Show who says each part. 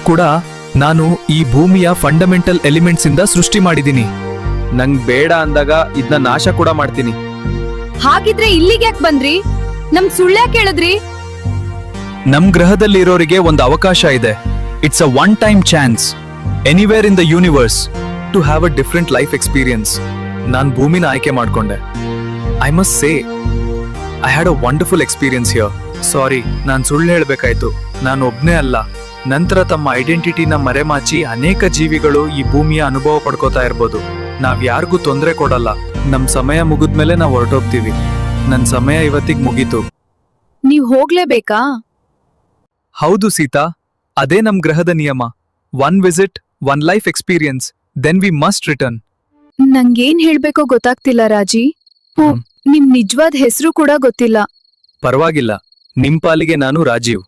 Speaker 1: ಕೂಡ ನಾನು ಈ ಭೂಮಿಯ ಫಂಡಮೆಂಟಲ್ ಎಲಿಮೆಂಟ್ಸ್ ಇಂದ ಸೃಷ್ಟಿ ಮಾಡಿದೀನಿ. ನಂಗ್ ಬೇಡ ಅಂದಾಗ ಇದನ್ನ ನಾಶ ಕೂಡ ಮಾಡ್ತೀನಿ.
Speaker 2: ಹಾಗಿದ್ರೆ ಇಲ್ಲಿಗೆ ಯಾಕೆ ಬಂದ್ರಿ? ನಮ್ ಸುಳ್ಳ್ಯಾಕ್ ಹೇಳಿದ್ರಿ?
Speaker 1: ನಮ್ ಗ್ರಹದಲ್ಲಿ ಇರೋರಿಗೆ ಒಂದು ಅವಕಾಶ ಇದೆ. It's a one time chance anywhere in the universe to have a different life experience. ನಾನ್ ಭೂಮಿನ ಆಯ್ಕೆ ಮಾಡ್ಕೊಂಡೆ. I must say I had a wonderful experience here. Sorry, ನಾನ್ ಸುಳ್ಳು ಹೇಳ್ಬೇಕಾಯ್ತು. ನಾನು ಒಬ್ನೇ ಅಲ್ಲ, ನಂತರ ತಮ್ಮ ಐಡೆಂಟಿಟಿನ ಮರೆಮಾಚಿ ಅನೇಕ ಜೀವಿಗಳು ಈ ಭೂಮಿಯ ಅನುಭವ ಪಡ್ಕೋತಾ ಇರ್ಬೋದು. ನಾವ್ ಯಾರಿಗೂ ತೊಂದರೆ ಕೊಡಲ್ಲ. ನಮ್ ಸಮಯ ಮುಗಿದ್ಮೇಲೆ ನಾವ್ ಹೊರಟೋಗ್ತೀವಿ. ನನ್ ಸಮಯ ಇವತ್ತಿಗೆ ಮುಗೀತು.
Speaker 2: ನೀವ್ ಹೋಗ್ಲೇಬೇಕಾ?
Speaker 1: ಹೌದು ಸೀತಾ, ಅದೇ ನಮ್ ಗ್ರಹದ ನಿಯಮ. One visit, one life experience, then we must return.
Speaker 2: ನಂಗೇನ್ ಹೇಳ್ಬೇಕೋ ಗೊತ್ತಾಗ್ತಿಲ್ಲ ರಾಜಿ. ನಿಮ್ ನಿಜವಾದ ಹೆಸರು ಕೂಡ ಗೊತ್ತಿಲ್ಲ.
Speaker 1: ಪರವಾಗಿಲ್ಲ, ನಿಮ್ ಪಾಲಿಗೆ ನಾನು ರಾಜೀವ್.